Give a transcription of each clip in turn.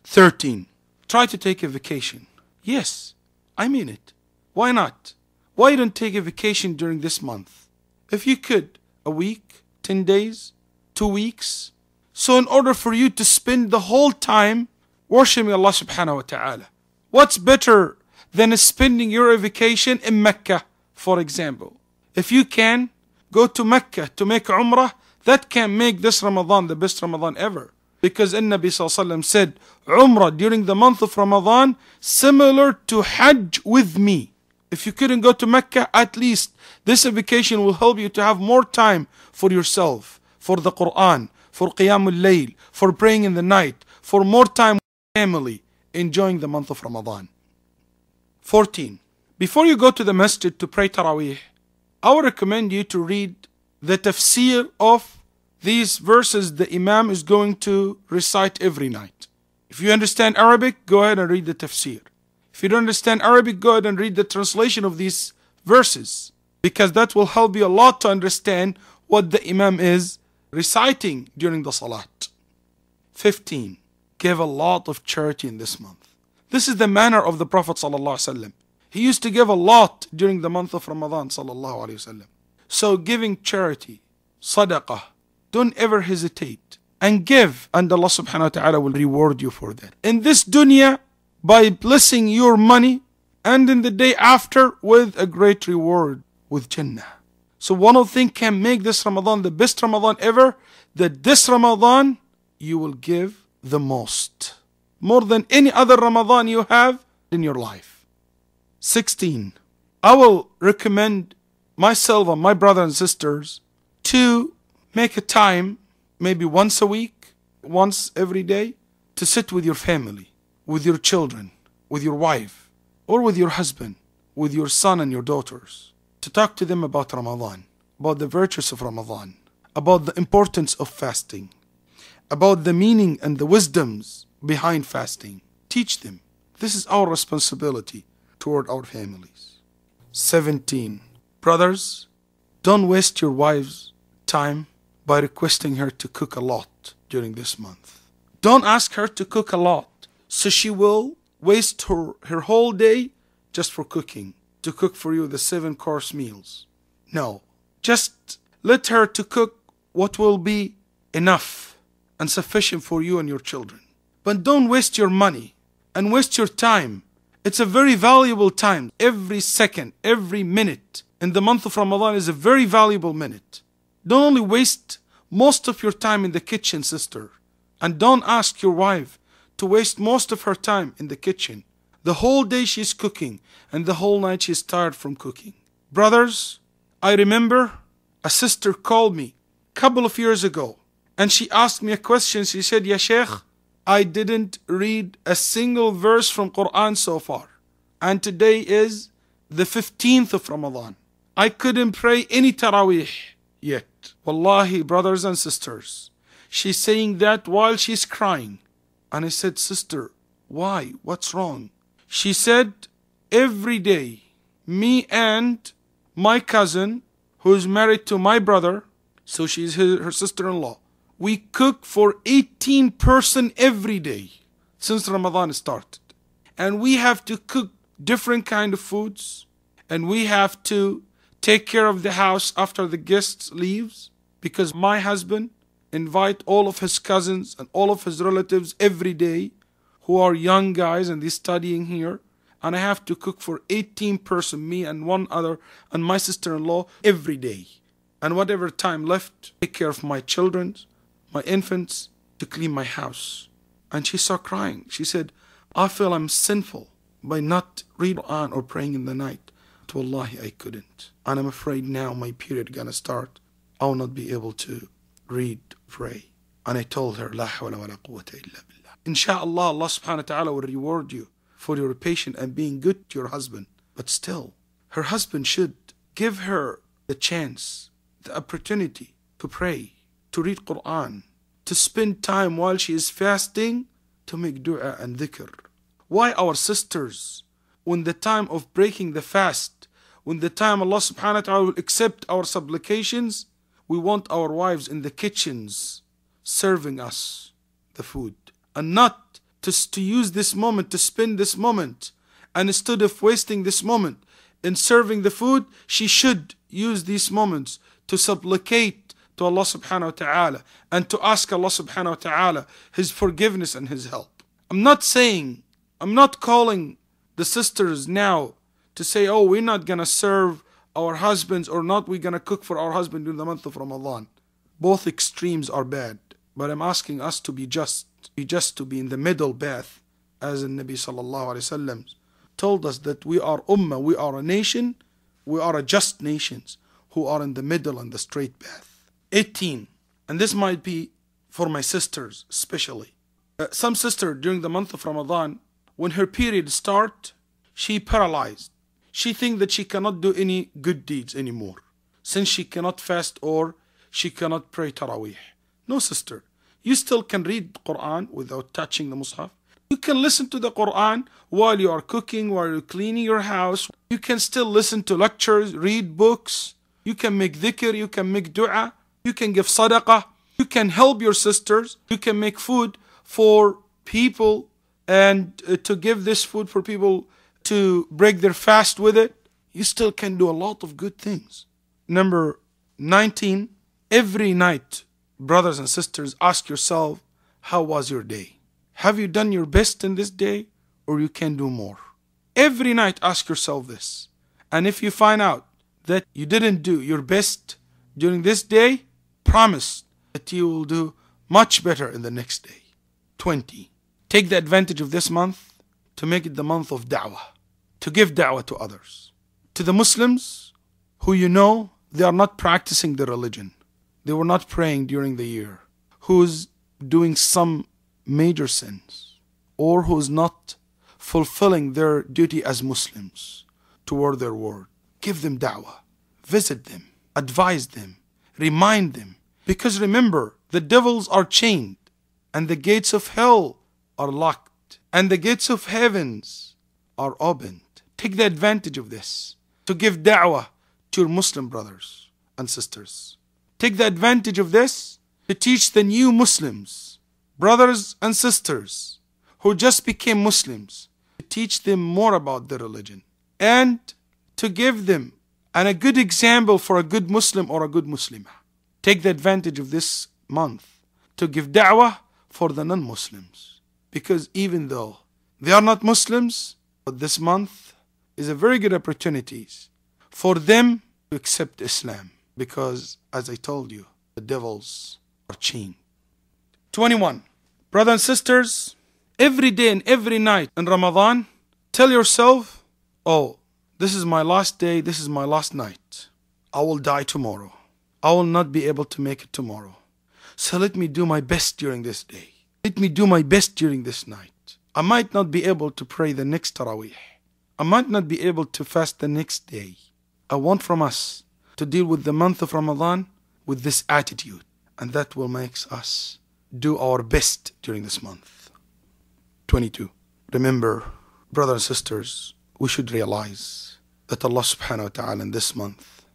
13. Try to take a vacation. Yes, I mean it. Why not? Why don't take a vacation during this month? If you could, a week, 10 days, 2 weeks. So in order for you to spend the whole time worshiping Allah subhanahu wa ta'ala, what's better than spending your vacation in Mecca, for example? If you can, go to Mecca to make Umrah. That can make this Ramadan the best Ramadan ever. Because Nabi sallallahu alaihi wasallam said, Umrah during the month of Ramadan similar to Hajj with me. If you couldn't go to Mecca, at least this vacation will help you to have more time for yourself, for the Quran, for Qiyamul Layl, for praying in the night, for more time with family, enjoying the month of Ramadan. 14. Before you go to the masjid to pray Taraweeh, I would recommend you to read the tafsir of these verses the Imam is going to recite every night. If you understand Arabic, go ahead and read the tafsir. If you don't understand Arabic, go ahead and read the translation of these verses, because that will help you a lot to understand what the Imam is reciting during the Salat. 15. Give a lot of charity in this month. This is the manner of the Prophet ﷺ. He used to give a lot during the month of Ramadan ﷺ. So giving charity, sadaqah, don't ever hesitate and give, and Allah subhanahu wa ta'ala will reward you for that. In this dunya, by blessing your money, and in the day after with a great reward with Jannah. So one of the things can make this Ramadan the best Ramadan ever, that this Ramadan you will give the most. More than any other Ramadan you have in your life. 16. I will recommend myself and my brothers and sisters to make a time, maybe once a week, once every day, to sit with your family, with your children, with your wife, or with your husband, with your son and your daughters, to talk to them about Ramadan, about the virtues of Ramadan, about the importance of fasting, about the meaning and the wisdoms behind fasting. Teach them. This is our responsibility toward our families. 17. Brothers, don't waste your wife's time by requesting her to cook a lot during this month. Don't ask her to cook a lot, so she will waste her whole day just for cooking, to cook for you the 7-course meals. No, just let her to cook what will be enough and sufficient for you and your children. But don't waste your money and waste your time. It's a very valuable time. Every second, every minute in the month of Ramadan is a very valuable minute. Don't only waste most of your time in the kitchen, sister. And don't ask your wife to waste most of her time in the kitchen. The whole day she's cooking and the whole night she's tired from cooking. Brothers, I remember a sister called me a couple of years ago and she asked me a question. She said, Ya Sheikh, I didn't read a single verse from Quran so far. And today is the 15th of Ramadan. I couldn't pray any Taraweeh yet. Wallahi, brothers and sisters, she's saying that while she's crying. And I said, sister, why? What's wrong? She said, every day, me and my cousin, who is married to my brother, so she's her sister-in-law, we cook for 18 person every day since Ramadan started. And we have to cook different kind of foods, and we have to take care of the house after the guests leaves, because my husband invite all of his cousins and all of his relatives every day who are young guys and they're studying here, and I have to cook for 18 person, me and one other and my sister-in-law every day, and whatever time left, take care of my children, my infants, to clean my house. And she started crying. She said, I feel I'm sinful by not reading Quran or praying in the night. Wallahi, I couldn't. And I'm afraid now my period gonna start. I will not be able to read, pray. And I told her, La hawla wa la quwwata illa billah. Insha'Allah, Allah subhanahu wa ta'ala will reward you for your patience and being good to your husband. But still, her husband should give her the chance, the opportunity to pray, to read Quran, to spend time while she is fasting, to make dua and dhikr. Why our sisters, when the time of breaking the fast, when the time Allah subhanahu wa ta'ala will accept our supplications, we want our wives in the kitchens serving us the food, and not to use this moment, to spend this moment. And instead of wasting this moment in serving the food, she should use these moments to supplicate to Allah subhanahu wa ta'ala and to ask Allah subhanahu wa ta'ala His forgiveness and His help. I'm not calling the sisters now to say, oh, we're not going to serve our husbands or not, we're going to cook for our husband during the month of Ramadan. Both extremes are bad. But I'm asking us to be just, to be in the middle path, as the Nabi sallallahu alayhi wasallam told us that we are ummah, we are a nation, we are a just nations who are in the middle and the straight path. 18, and this might be for my sisters especially. Some sister during the month of Ramadan, when her period start, she paralyzed. She think that she cannot do any good deeds anymore, since she cannot fast or she cannot pray Taraweeh. No, sister, you still can read Quran without touching the Mus'haf. You can listen to the Quran while you are cooking, while you're cleaning your house. You can still listen to lectures, read books. You can make dhikr, you can make dua, you can give sadaqah, you can help your sisters, you can make food for people and to give this food for people to break their fast with it. You still can do a lot of good things. Number 19, every night, brothers and sisters, ask yourself, how was your day? Have you done your best in this day, or you can do more? Every night ask yourself this. And if you find out that you didn't do your best during this day, promise that you will do much better in the next day. 20. Take the advantage of this month to make it the month of da'wah, to give da'wah to others. To the Muslims who you know they are not practicing their religion, they were not praying during the year, who's doing some major sins, or who's not fulfilling their duty as Muslims toward their word. Give them da'wah, visit them, advise them, remind them. Because remember, the devils are chained, and the gates of hell are locked, and the gates of heavens are opened. Take the advantage of this to give da'wah to your Muslim brothers and sisters. Take the advantage of this to teach the new Muslims, brothers and sisters who just became Muslims, to teach them more about their religion and to give them a good example for a good Muslim or a good Muslimah. Take the advantage of this month to give da'wah for the non-Muslims, because even though they are not Muslims, but this month is a very good opportunity for them to accept Islam, because as I told you, the devils are chained. 21. Brothers and sisters, every day and every night in Ramadan, tell yourself, oh, this is my last day, this is my last night. I will die tomorrow. I will not be able to make it tomorrow. So let me do my best during this day. Let me do my best during this night. I might not be able to pray the next Taraweeh. I might not be able to fast the next day. I want from us to deal with the month of Ramadan with this attitude, and that will make us do our best during this month. 22. Remember, brothers and sisters, we should realize that Allah subhanahu wa ta'ala in this month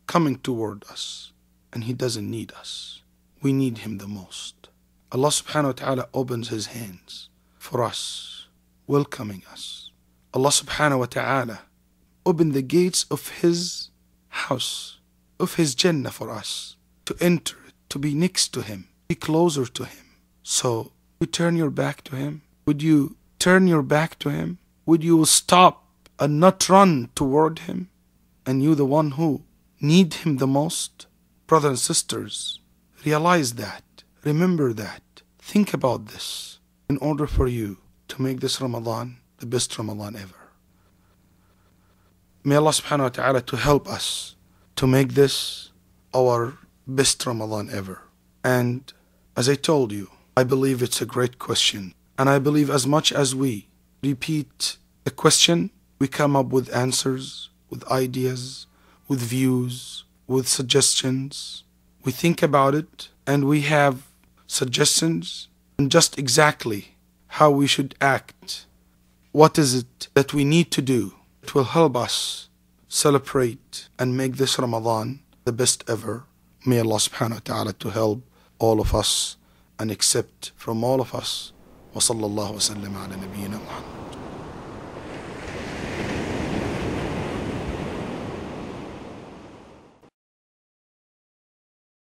coming toward us, and He doesn't need us. We need Him the most. Allah subhanahu wa ta'ala opens His hands for us, welcoming us. Allah subhanahu wa ta'ala opened the gates of His house, of His Jannah for us, to enter, to be next to Him, be closer to Him. So, would you turn your back to Him? Would you turn your back to Him? Would you stop and not run toward Him? And you, the one who need Him the most? Brothers and sisters, realize that. Remember that. Think about this in order for you to make this Ramadan the best Ramadan ever. May Allah subhanahu wa ta'ala to help us to make this our best Ramadan ever. And as I told you, I believe it's a great question. And I believe as much as we repeat the question, we come up with answers, with ideas, with views, with suggestions. We think about it and we have suggestions on just exactly how we should act. What is it that we need to do? It will help us celebrate and make this Ramadan the best ever. May Allah subhanahu wa ta'ala to help all of us and accept from all of us وصلى الله وسلم على نبينا محمد.